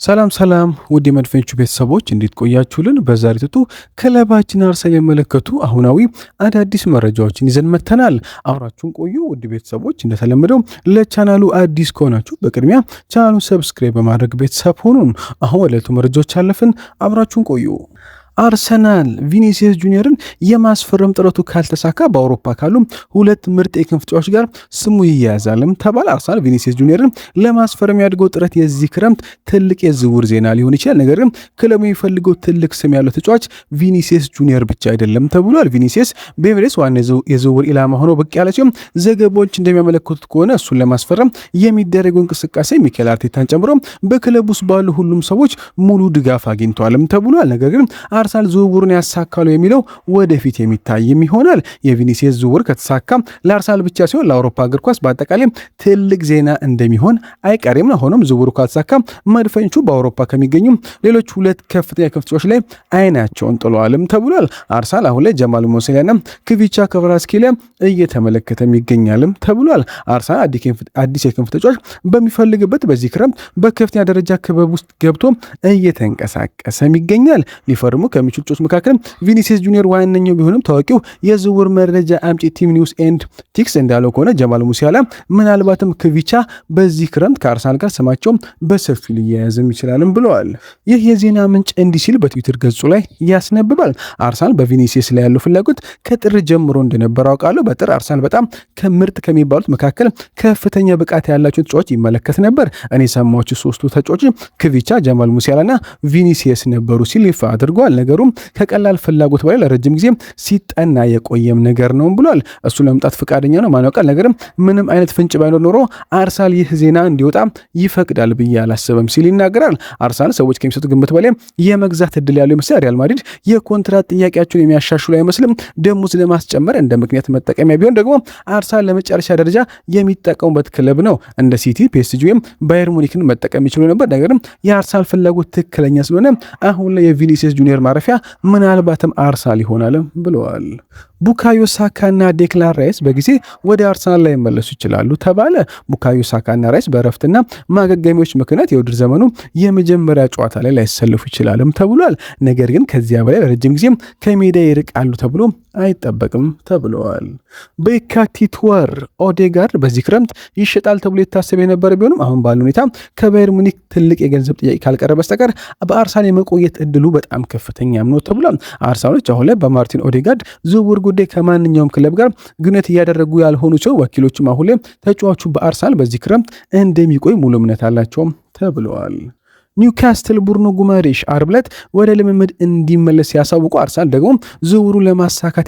ሰላም ውድ የመድፈኞቹ ቤተሰቦች እንዴት ቆያችሁልን? በዛሬው ጥጡ ክለባችን አርሰናል የመለከቱ አሁናዊ አዳዲስ መረጃዎችን ይዘን መተናል። አብራችሁን ቆዩ ውድ ቤተሰቦች። እንደተለመደው ለቻናሉ አዲስ ከሆናችሁ በቅድሚያ ቻናሉን ሰብስክራይብ በማድረግ ቤተሰብ ሁኑን። አሁን ወደ ዕለቱ መረጃዎች አለፍን። አብራችሁን ቆዩ። አርሰናል ቪኒሲየስ ጁኒየርን የማስፈረም ጥረቱ ካልተሳካ በአውሮፓ ካሉ ሁለት ምርጥ የክንፍ ተጫዋቾች ጋር ስሙ ይያያዛልም ተባለ። አርሰናል ቪኒሲየስ ጁኒየርን ለማስፈረም ያድርገው ጥረት የዚህ ክረምት ትልቅ የዝውውር ዜና ሊሆን ይችላል። ነገር ግን ክለቡ የሚፈልገው ትልቅ ስም ያለው ተጫዋች ቪኒሲየስ ጁኒየር ብቻ አይደለም ተብሏል። ቪኒሲየስ በኤምሬትስ ዋና የዝውውር ኢላማ ሆኖ ብቅ ያለ ሲሆን ዘገባዎች እንደሚያመለክቱት ከሆነ እሱን ለማስፈረም የሚደረገው እንቅስቃሴ ሚኬል አርቴታን ጨምሮ በክለቡ ውስጥ ባሉ ሁሉም ሰዎች ሙሉ ድጋፍ አግኝተዋልም ተብሏል። ነገር ግን አርሰናል ዝውውሩን ያሳካሉ የሚለው ወደፊት የሚታይም ይሆናል። የቪኒሲየስ ዝውውር ከተሳካ ለአርሰናል ብቻ ሲሆን ለአውሮፓ እግር ኳስ በአጠቃላይ ትልቅ ዜና እንደሚሆን አይቀሬም ነው። ሆኖም ዝውውሩ ካልተሳካ መድፈኞቹ በአውሮፓ ከሚገኙ ሌሎች ሁለት ከፍተኛ ክንፍ ተጫዋቾች ላይ አይናቸውን ጥለዋልም ተብሏል። አርሰናል አሁን ላይ ጀማል ሙሲያላና ክቪቻ ክቫራትስኬሊያ እየተመለከተም ይገኛልም ተብሏል። አርሰናል አዲስ የክንፍ ተጫዋች በሚፈልግበት በዚህ ክረምት በከፍተኛ ደረጃ ክበብ ውስጥ ገብቶ እየተንቀሳቀሰም ይገኛል። ሊፈርሙ ከሚችሉ ተጫዋቾች መካከል ቪኒሲየስ ጁኒየር ዋነኛው ቢሆንም ታዋቂው የዝውውር መረጃ አምጪ ቲም ኒውስ ኤንድ ቲክስ እንዳለው ከሆነ ጀማል ሙሲያላ ምናልባትም ክቪቻ በዚህ ክረምት ከአርሰናል ጋር ስማቸው በሰፊው ሊያያዝም ይችላልም ብለዋል። ይህ የዜና ምንጭ እንዲህ ሲል በትዊተር ገጹ ላይ ያስነብባል። አርሰናል በቪኒሲየስ ላይ ያለው ፍላጎት ከጥር ጀምሮ እንደነበረ አውቃለሁ። በጥር አርሰናል በጣም ከምርጥ ከሚባሉት መካከል ከፍተኛ ብቃት ያላቸው ተጫዋች ይመለከት ነበር። እኔ ሰማችሁ ሶስቱ ተጫዋች ክቪቻ፣ ጀማል ሙሲያላና ቪኒሲየስ ነበሩ ሲል ይፋ አድርጓል። ነገሩም ከቀላል ፍላጎት በላይ ለረጅም ጊዜ ሲጠና የቆየም ነገር ነው ብሏል። እሱ ለመምጣት ፈቃደኛ ነው ማን ያውቃል። ነገርም ምንም አይነት ፍንጭ ባይኖር ኖሮ አርሰናል ይህ ዜና እንዲወጣ ይፈቅዳል ብዬ አላስብም ሲል ይናገራል። አርሰናል ሰዎች ከሚሰጡ ግምት በላይ የመግዛት እድል ያለው ይመስላል። ሪያል ማድሪድ የኮንትራት ጥያቄያቸውን የሚያሻሽሉ አይመስልም። ደሞዝ ለማስጨመር እንደ ምክንያት መጠቀሚያ ቢሆን ደግሞ አርሰናል ለመጨረሻ ደረጃ የሚጠቀሙበት ክለብ ነው። እንደ ሲቲ፣ ፒኤስጂ ወይም ባየር ሙኒክን መጠቀም ይችሉ ነበር። ነገርም የአርሰናል ፍላጎት ትክክለኛ ስለሆነ አሁን ላይ የቪኒሲየስ ጁኒየር ማረፊያ ምናልባትም አርሰናል ይሆናል ብለዋል። ቡካዮ ሳካና ዴክላን ራይስ በጊዜ ወደ አርሰናል ላይ መለሱ ይችላሉ ተባለ። ቡካዮ ሳካና ራይስ በእረፍትና ማገገሚያዎች ምክንያት የውድድር ዘመኑ የመጀመሪያ ጨዋታ ላይ ላይሰለፉ ይችላልም ተብሏል። ነገር ግን ከዚያ በላይ ለረጅም ጊዜም ከሜዳ ይርቃሉ ተብሎ አይጠበቅም ተብለዋል። በየካቲት ወር ኦዴጋርድ በዚህ ክረምት ይሸጣል ተብሎ የታሰበ የነበረ ቢሆንም አሁን ባለ ሁኔታ ከባየር ሙኒክ ትልቅ የገንዘብ ጥያቄ ካልቀረ በስተቀር በአርሰናል የመቆየት እድሉ በጣም ከፍተኛም ነው ተብሏል። አርሰናሎች አሁን ላይ በማርቲን ኦዴጋርድ ዝውውር ጉዳይ ከማንኛውም ክለብ ጋር ግንኙነት እያደረጉ ያልሆኑ ሰው ወኪሎችም አሁን ላይ ተጫዋቹ በአርሰናል በዚህ ክረምት እንደሚቆይ ሙሉ እምነት አላቸውም ተብለዋል። ኒውካስትል ቡርኖ ጉማሬሽ አርብ ዕለት ወደ ልምምድ እንዲመለስ ያሳውቁ። አርሰናል ደግሞ ዝውውሩን ለማሳካት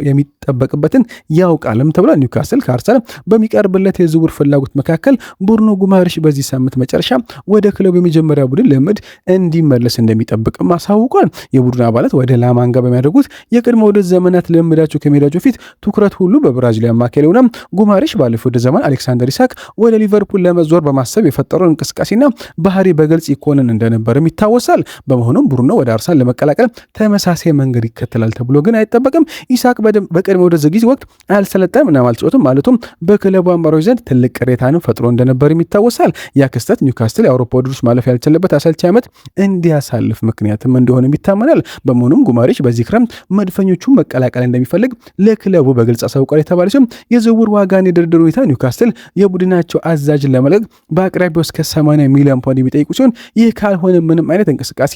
የሚጠበቅበትን ያውቃልም ተብሏል። ኒውካስትል ከአርሰናል በሚቀርብለት የዝውውር ፍላጎት መካከል ቡርኖ ጉማሬሽ በዚህ ሳምንት መጨረሻ ወደ ክለቡ የመጀመሪያ ቡድን ልምምድ እንዲመለስ እንደሚጠብቅም አሳውቋል። የቡድን አባላት ወደ ላማንጋ በሚያደርጉት የቅድመ ውድድር ዘመናት ልምምዳቸው ከሜዳቸው ፊት ትኩረት ሁሉ በብራዚል አማካይ ሆነ። ጉማሬሽ ባለፈው ውድድር ዘመን አሌክሳንደር ኢሳክ ወደ ሊቨርፑል ለመዞር በማሰብ የፈጠረውን እንቅስቃሴና ባህሪ በግልጽ ኮንን እንደነበርም ይታወሳል። በመሆኑም ቡርኖ ወደ አርሰናል ለመቀላቀል ተመሳሳይ መንገድ ይከተላል ተብሎ ግን አይጠበቅም። ኢሳክ በቀድሞ ወደ ዝግጅት ወቅት አልሰለጠንም እና አልተጫወተም ማለቱም በክለቡ አመራሮች ዘንድ ትልቅ ቅሬታንም ፈጥሮ እንደነበርም ይታወሳል። ያ ክስተት ኒውካስትል የአውሮፓ ውድድሮች ማለፍ ያልቻለበት አሰልቺ ዓመት እንዲያሳልፍ ምክንያትም እንደሆነም ይታመናል። በመሆኑም ጉማሬሽ በዚህ ክረምት መድፈኞቹን መቀላቀል እንደሚፈልግ ለክለቡ በግልጽ አሳውቋል የተባለ ሲሆን የዝውውር ዋጋን የድርድር ሁኔታ ኒውካስትል የቡድናቸው አዛዥን ለመለቅ በአቅራቢያው እስከ 80 ሚሊዮን ፓውንድ የሚጠይቁ ሲሆን ይህ ካልሆነ ምንም አይነት እንቅስቃሴ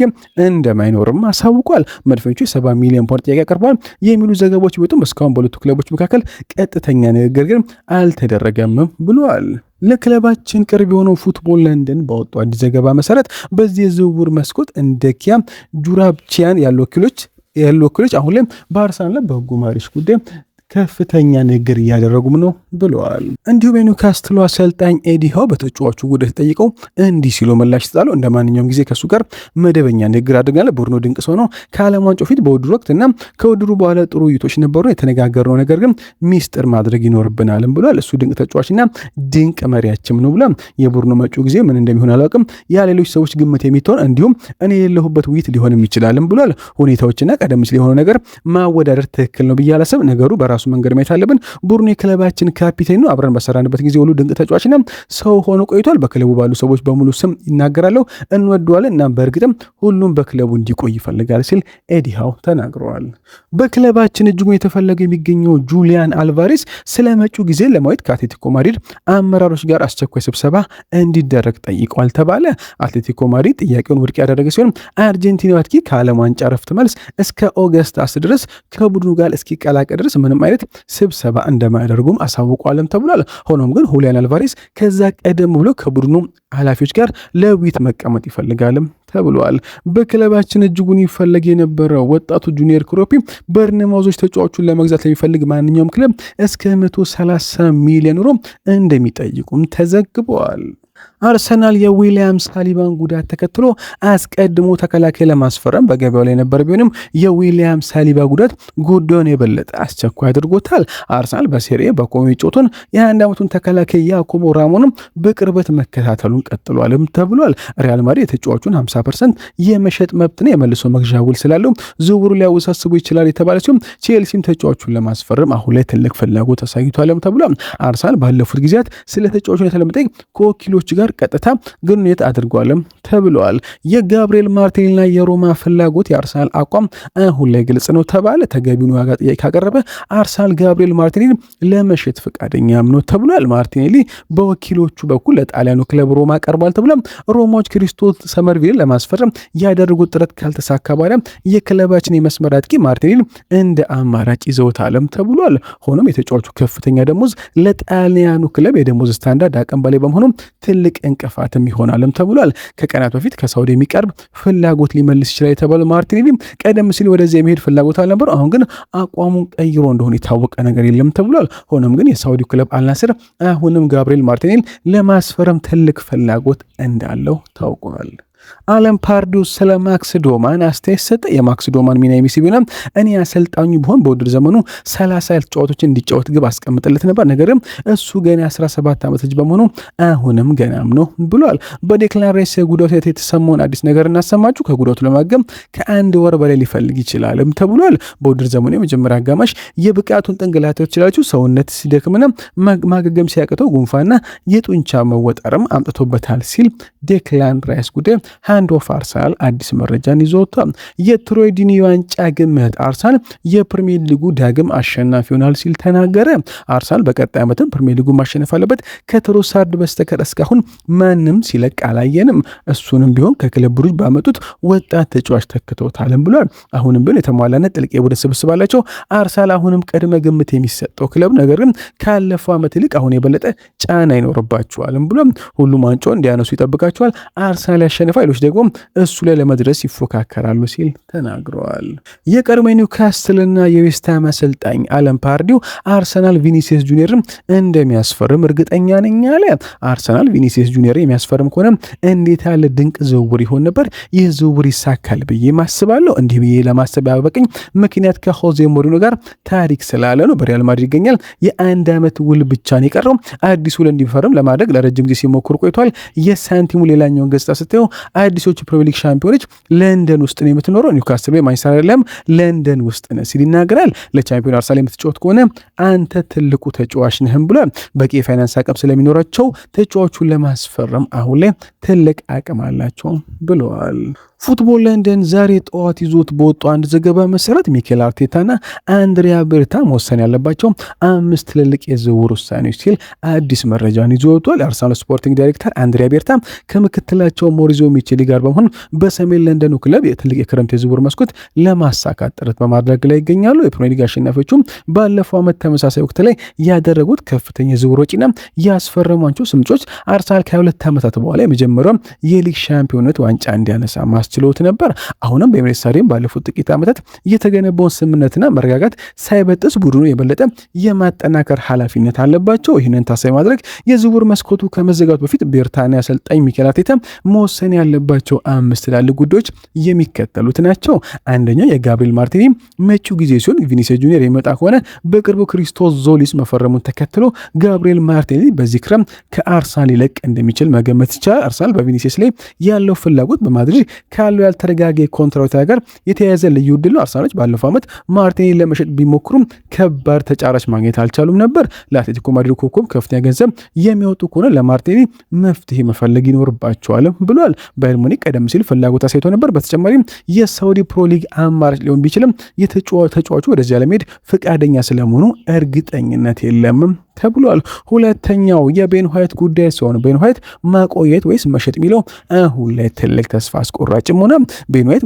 እንደማይኖርም አሳውቋል። መድፈኞቹ 70 ሚሊዮን ፓውንድ ጥያቄ አቅርበዋል የሚሉ ዘገባዎች ቢወጡም እስካሁን በሁለቱ ክለቦች መካከል ቀጥተኛ ንግግር ግን አልተደረገም ብለዋል። ለክለባችን ቅርብ የሆነው ፉትቦል ለንደን ባወጣው አዲስ ዘገባ መሰረት በዚህ የዝውውር መስኮት እንደ ኪያ ጁራብቺያን ያሉ ወኪሎች አሁን ላይ በአርሰናል ላይ በጉማሬሽ ጉዳይ ከፍተኛ ንግግር እያደረጉም ነው ብለዋል። እንዲሁም የኒውካስትሉ አሰልጣኝ ኤዲ ሃው በተጫዋቹ ጉዳይ ተጠይቀው እንዲህ ሲሉ ምላሽ ይሰጣሉ። እንደ ማንኛውም ጊዜ ከሱ ጋር መደበኛ ንግግር አድርገናል። ቡርኖ ድንቅ ሰው ነው። ከዓለም ዋንጫው ፊት በውድድሩ ወቅትና ከውድድሩ በኋላ ጥሩ ውይይቶች ነበሩ። የተነጋገርነው ነገር ግን ሚስጥር ማድረግ ይኖርብናልም ብሏል። እሱ ድንቅ ተጫዋችና ድንቅ መሪያችም ነው ብሏል። የቡርኖ መጪው ጊዜ ምን እንደሚሆን አላውቅም። ያ ሌሎች ሰዎች ግምት የሚተውን እንዲሁም እኔ የሌለሁበት ውይይት ሊሆንም ይችላልም ብሏል። ሁኔታዎችና ቀደም ሲል የሆነው ነገር ማወዳደር ትክክል ነው ብዬ አላስብም። ነገሩ በራሱ በራሱ መንገድ ማየት አለብን። ቡድኑ የክለባችን ካፒቴን ነው። አብረን በሰራንበት ጊዜ ሁሉ ድንቅ ተጫዋችና ሰው ሆኖ ቆይቷል። በክለቡ ባሉ ሰዎች በሙሉ ስም ይናገራለሁ፣ እንወደዋለን እና በእርግጥም ሁሉም በክለቡ እንዲቆይ ይፈልጋል ሲል ኤዲ ሃው ተናግረዋል። በክለባችን እጅጉን የተፈለገ የሚገኘው ጁሊያን አልቫሬስ ስለ መጪው ጊዜ ለማየት ከአትሌቲኮ ማድሪድ አመራሮች ጋር አስቸኳይ ስብሰባ እንዲደረግ ጠይቋል ተባለ። አትሌቲኮ ማድሪድ ጥያቄውን ውድቅ ያደረገ ሲሆን አርጀንቲናዊ አጥቂ ከዓለም ዋንጫ ረፍት መልስ እስከ ኦገስት 10 ድረስ ከቡድኑ ጋር እስኪቀላቀል ድረስ ምንም አይነት ስብሰባ እንደማያደርጉም አሳውቋልም ተብሏል። ሆኖም ግን ሁሊያን አልቫሬስ ከዛ ቀደም ብሎ ከቡድኑ ኃላፊዎች ጋር ለውይይት መቀመጥ ይፈልጋልም ተብሏል። በክለባችን እጅጉን ይፈለግ የነበረው ወጣቱ ጁኒየር ክሮፒ በርነማውዞች ተጫዋቹን ለመግዛት ለሚፈልግ ማንኛውም ክለብ እስከ 130 ሚሊዮን ዩሮ እንደሚጠይቁም ተዘግበዋል። አርሰናል የዊሊያም ሳሊባን ጉዳት ተከትሎ አስቀድሞ ተከላካይ ለማስፈረም በገበያው ላይ ነበር። ቢሆንም የዊሊያም ሳሊባ ጉዳት ጉዳዩን የበለጠ አስቸኳይ አድርጎታል። አርሰናል በሴሪኤ በኮሞ ጮቶን የ21 ዓመቱን ተከላካይ ያኮቦ ራሞንም በቅርበት መከታተሉን ቀጥሏልም ተብሏል። ሪያል ማድሪድ የተጫዋቹን 50% የመሸጥ መብትና የመልሶ መግዣ ውል ስላለው ዝውውሩ ሊያወሳስቡ ይችላል የተባለ ሲሆን ቼልሲም ተጫዋቹን ለማስፈረም አሁን ላይ ትልቅ ፍላጎት አሳይቷልም ተብሏል። አርሰናል ባለፉት ጊዜያት ስለ ተጫዋቹን ለመጠየቅ ከወኪሎች ጋር ቀጥታ ግንኙነት አድርጓልም ተብሏል። የጋብሪኤል ማርቲኔሊና የሮማ ፍላጎት የአርሰናል አቋም አሁን ላይ ግልጽ ነው ተባለ። ተገቢውን ዋጋ ጥያቄ ካቀረበ አርሰናል ጋብሪኤል ማርቲኔሊ ለመሸጥ ፈቃደኛም ነው ተብሏል። ማርቲኔሊ በወኪሎቹ በኩል ለጣሊያኑ ክለብ ሮማ ቀርቧል ተብሏል። ሮማዎች ክሪስቶስ ሰመርቪልን ለማስፈረም ያደረጉት ጥረት ካልተሳካ በኋላ የክለባችን የመስመር አጥቂ ማርቲኔሊ እንደ አማራጭ ይዘውታልም ተብሏል። ሆኖም የተጫዋቹ ከፍተኛ ደሞዝ ለጣሊያኑ ክለብ የደሞዝ ስታንዳርድ አቅም በላይ በመሆኑ ትልቅ እንቅፋትም ይሆናልም ተብሏል። ከቀናት በፊት ከሳውዲ የሚቀርብ ፍላጎት ሊመልስ ይችላል የተባለው ማርቲኔሊ ቀደም ሲል ወደዚያ የመሄድ ፍላጎት አልነበረ። አሁን ግን አቋሙን ቀይሮ እንደሆነ የታወቀ ነገር የለም ተብሏል። ሆኖም ግን የሳውዲው ክለብ አልናስር አሁንም ጋብሪኤል ማርቲኔሊ ለማስፈረም ትልቅ ፍላጎት እንዳለው ታውቋል። አለም ፓርዲዮ ስለ ማክስ ዶማን አስተያየት ሰጠ። የማክስ ዶማን ሚና የሚስ ቢሆንም እኔ አሰልጣኙ ቢሆን በውድድር ዘመኑ 30 ጨዋታዎችን እንዲጫወት ግብ አስቀምጥለት ነበር፣ ነገርም እሱ ገና 17 ዓመት ልጅ በመሆኑ አሁንም ገናም ነው ብሏል። በዴክላን ራይስ ጉዳቱ የተሰማውን አዲስ ነገር እናሰማችሁ። ከጉዳቱ ለማገም ከአንድ ወር በላይ ሊፈልግ ይችላልም ተብሏል። በውድድር ዘመኑ የመጀመሪያ አጋማሽ የብቃቱን ጥንግላቶች ይችላችሁ ሰውነት ሲደክምና ማገገም ሲያቅተው ጉንፋና የጡንቻ መወጠርም አምጥቶበታል ሲል ዴክላን ራይስ ጉዳይ ሃንድ ኦፍ አርሰናል አዲስ መረጃን ይዞ ወጥቷል። የትሮይ ዲኒ ዋንጫ ግምት አርሰናል የፕሪሚየር ሊጉ ዳግም አሸናፊ ይሆናል ሲል ተናገረ። አርሰናል በቀጣይ ዓመትም ፕሪሚየር ሊጉ ማሸነፍ አለበት፣ ከትሮሳርድ በስተቀር እስካሁን ማንም ሲለቅ አላየንም። እሱንም ቢሆን ከክለብ ብሩጅ ባመጡት ወጣት ተጫዋች ተክተውታልም ብሏል። አሁንም ቢሆን የተሟላና ጥልቅ የቡድን ስብስብ አላቸው። አርሰናል አሁንም ቅድመ ግምት የሚሰጠው ክለብ፣ ነገር ግን ካለፈው ዓመት ይልቅ አሁን የበለጠ ጫና ይኖርባቸዋልም ብሏል። ሁሉም ዋንጫውን እንዲያነሱ ይጠብቃቸዋል። አርሰናል ያሸንፋል፣ ሌሎች ደግሞ እሱ ላይ ለመድረስ ይፎካከራሉ ሲል ተናግረዋል። የቀድሞ ኒውካስትልና የዌስትሃም አሰልጣኝ አለም ፓርዲው አርሰናል ቪኒሲየስ ጁኒየርን እንደሚያስፈርም እርግጠኛ ነኝ አለ። አርሰናል ቪኒሲየስ ጁኒየር የሚያስፈርም ከሆነ እንዴት ያለ ድንቅ ዝውውር ይሆን ነበር። ይህ ዝውውር ይሳካል ብዬ ማስባለሁ። እንዲህ ብዬ ለማሰብ ያበቀኝ ምክንያት ከሆዜ ሞሪኖ ጋር ታሪክ ስላለ ነው። በሪያል ማድሪድ ይገኛል። የአንድ ዓመት ውል ብቻ ነው የቀረው። አዲስ ውል እንዲፈርም ለማድረግ ለረጅም ጊዜ ሲሞክር ቆይቷል። የሳንቲሙ ሌላኛውን ገጽታ ስታየው አዲሶቹ ፕሪሚየር ሊግ ሻምፒዮኖች ለንደን ውስጥ ነው የምትኖረው፣ ኒውካስትል ወይ ማንቸስተር አይደለም ለንደን ውስጥ ነው ሲል ይናገራል። ለቻምፒዮን አርሰናል የምትጫወት ከሆነ አንተ ትልቁ ተጫዋች ነህም ብሏል። በቂ የፋይናንስ አቅም ስለሚኖራቸው ተጫዋቹን ለማስፈረም አሁን ላይ ትልቅ አቅም አላቸው ብለዋል። ፉትቦል ለንደን ዛሬ ጠዋት ይዞት በወጣው አንድ ዘገባ መሰረት ሚኬል አርቴታና አንድሪያ ቤርታ መወሰን ያለባቸው 5 ትልልቅ የዝውውር ውሳኔዎች ሲል አዲስ መረጃን ይዞ ወጥቷል። የአርሰናል ስፖርቲንግ ዳይሬክተር አንድሪያ ቤርታ ከምክትላቸው ሞሪዚዮ ሚቼሊ ጋር በመሆን በሰሜን ለንደኑ ክለብ የትልቅ የክረምት የዝውውር መስኮት ለማሳካት ጥረት በማድረግ ላይ ይገኛሉ። የፕሪሚየር ሊግ አሸናፊዎቹም ባለፈው ዓመት ተመሳሳይ ወቅት ላይ ያደረጉት ከፍተኛ የዝውውር ወጪና ያስፈረሟቸው ስምጮች አርሰናል ከ2 ዓመታት በኋላ የመጀመሪያው የሊግ ሻምፒዮንነት ዋንጫ እንዲያነሳ ችሎት ነበር። አሁንም በኤምሬትስ ስታዲየም ባለፉት ጥቂት ዓመታት የተገነባውን ስምምነትና መረጋጋት ሳይበጥስ ቡድኑ የበለጠ የማጠናከር ኃላፊነት አለባቸው። ይህንን ታሳቢ ማድረግ የዝውውር መስኮቱ ከመዘጋቱ በፊት ቤርታና አሰልጣኝ ሚኬል አርቴታ መወሰን ያለባቸው 5 ትላልቅ ጉዳዮች የሚከተሉት ናቸው። አንደኛው የጋብሪኤል ማርቲኔሊ መጪው ጊዜ ሲሆን ቪኒሲየስ ጁኒየር የሚመጣ ከሆነ በቅርቡ ክሪስቶስ ዞሊስ መፈረሙን ተከትሎ ጋብሪኤል ማርቲኔሊ በዚህ ክረምት ከአርሰናል ሊለቅ እንደሚችል መገመት ይቻላል። አርሰናል በቪኒሲየስ ላይ ያለው ፍላጎት በማድሪድ ካለው ያልተረጋገ ኮንትራት ጋር የተያያዘ ልዩ ዕድል ነው። አርሰናሎች ባለፈው ዓመት ማርቲኔሊ ለመሸጥ ቢሞክሩም ከባድ ተጫራች ማግኘት አልቻሉም ነበር። ለአትሌቲኮ ማድሪድ ኮከብ ከፍተኛ ገንዘብ የሚያወጡ ከሆነ ለማርቲኔሊ መፍትሄ መፈለግ ይኖርባቸዋል ብሏል። ባየር ሙኒክ ቀደም ሲል ፍላጎት አሳይቶ ነበር። በተጨማሪም የሳውዲ ፕሮ ሊግ አማራጭ ሊሆን ቢችልም ተጫዋቹ ወደዚያ ለመሄድ ፈቃደኛ ስለመሆኑ እርግጠኝነት የለም ተብሏል። ሁለተኛው የቤን ዋይት ጉዳይ ሲሆን ቤን ዋይት ማቆየት ወይስ መሸጥ የሚለው አሁን ላይ ትልቅ ተስፋ አስቆራጭም ሆነ። ቤን ዋይት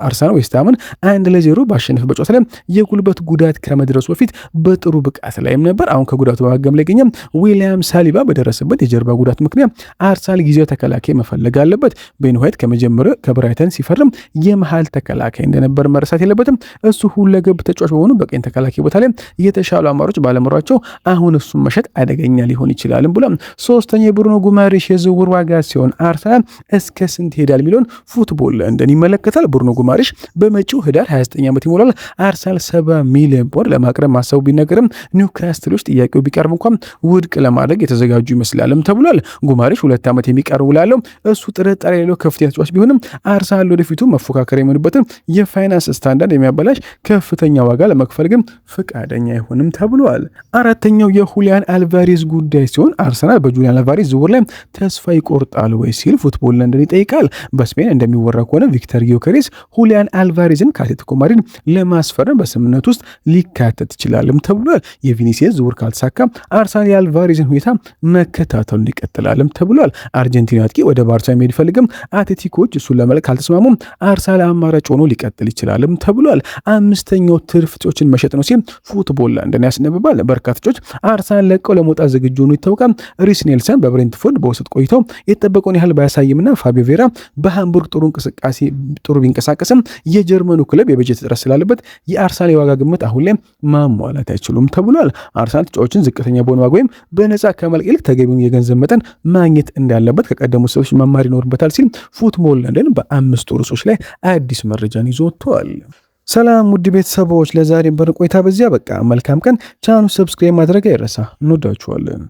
አርሰናል ዌስትሃምን 1-0 ባሸነፈበት ጨዋታ ላይ የጉልበት ጉዳት ከመድረሱ በፊት በጥሩ ብቃት ላይም ነበር። አሁን ከጉዳቱ በማገገም ላይ ይገኛል። ዊሊያም ሳሊባ በደረሰበት የጀርባ ጉዳት ምክንያት አርሰናል ጊዜያዊ ተከላካይ መፈለግ አለበት። ቤን ዋይት ከመጀመሪያው ከብራይተን ሲፈርም የመሃል ተከላካይ እንደነበር መረሳት የለበትም። እሱ ሁለገብ ተጫዋች በሆኑ በቀኝ ተከላካይ ቦታ ላይ የተሻሉ አማራጮች ባለመኖራቸው አሁን እሱን መሸጥ አደገኛ ሊሆን ይችላል ብሏል። ሶስተኛ የብሩኖ ጉማሬሽ የዝውውር ዋጋ ሲሆን አርሰናል እስከ ስንት ይሄዳል የሚለውን ፉትቦል ለንደን ይመለከታል። ብሩኖ ጉማሬሽ በመጪው ህዳር 29 ዓመት ይሞላል። አርሰናል 70 ሚሊዮን ፖንድ ለማቅረብ ማሰቡ ቢነገርም ኒውካስትሎች ጥያቄው ቢቀርብ እንኳን ውድቅ ለማድረግ የተዘጋጁ ይመስላልም ተብሏል። ጉማሬሽ 2 ዓመት የሚቀርቡ ላለው እሱ ጥርጣሬ ያለው ከፍተኛ ተጫዋች ቢሆንም አርሰናል ወደፊቱ መፎካከር የሚሆንበትን የፋይናንስ ስታንዳርድ የሚያበላሽ ከፍተኛ ዋጋ ለመክፈል ግን ፈቃደኛ አይሆንም ተብሏል። አራተኛው ሁሊያን አልቫሬዝ ጉዳይ ሲሆን አርሰናል በጁሊያን አልቫሬዝ ዝውውር ላይ ተስፋ ይቆርጣል ወይ ሲል ፉትቦል ለንደን ይጠይቃል። በስፔን እንደሚወራ ከሆነ ቪክተር ጊዮከሬስ ሁሊያን አልቫሬዝን ከአትሌቲኮ ማድሪድ ለማስፈረም በስምምነት ውስጥ ሊካተት ይችላልም ተብሏል። የቪኒሲየስ ዝውውር ካልተሳካ አርሰናል የአልቫሬዝን ሁኔታ መከታተሉን ይቀጥላልም ተብሏል። አርጀንቲና አጥቂ ወደ ባርሳ መሄድ ይፈልግም። አትሌቲኮች እሱን ለመልክ ካልተስማሙም አርሰናል አማራጭ ሆኖ ሊቀጥል ይችላልም ተብሏል። አምስተኛው ትርፍ ተጫዋቾችን መሸጥ ነው ሲል ፉትቦል ለንደን ያስነብባል። በርካቶች አርሰናል ለቀው ለመውጣት ዝግጁ ሆኖ ይታወቃል። ሪስ ኔልሰን በብሬንትፎርድ በውሰት ቆይተው የተጠበቀውን ያህል ባያሳይምና ፋቢዮ ቬራ በሃምቡርግ ጥሩ ቢንቀሳቀስም የጀርመኑ ክለብ የበጀት እጥረት ስላለበት የአርሰናል የዋጋ ግምት አሁን ላይ ማሟላት አይችሉም ተብሏል። አርሰናል ተጫዋቾችን ዝቅተኛ በሆነ ዋጋ ወይም በነፃ ከመልቀቅ ይልቅ ተገቢውን የገንዘብ መጠን ማግኘት እንዳለበት ከቀደሙት ሰዎች መማር ይኖርበታል ሲል ፉትቦል ለንደን በ5 ርዕሶች ላይ አዲስ መረጃን ይዞ ወጥቷል። ሰላም ውድ ቤተሰቦች፣ ለዛሬ በቆይታ በዚያ በቃ። መልካም ቀን። ቻናሉ ሰብስክራይብ ማድረግ አይረሳ። እንወዳችኋለን።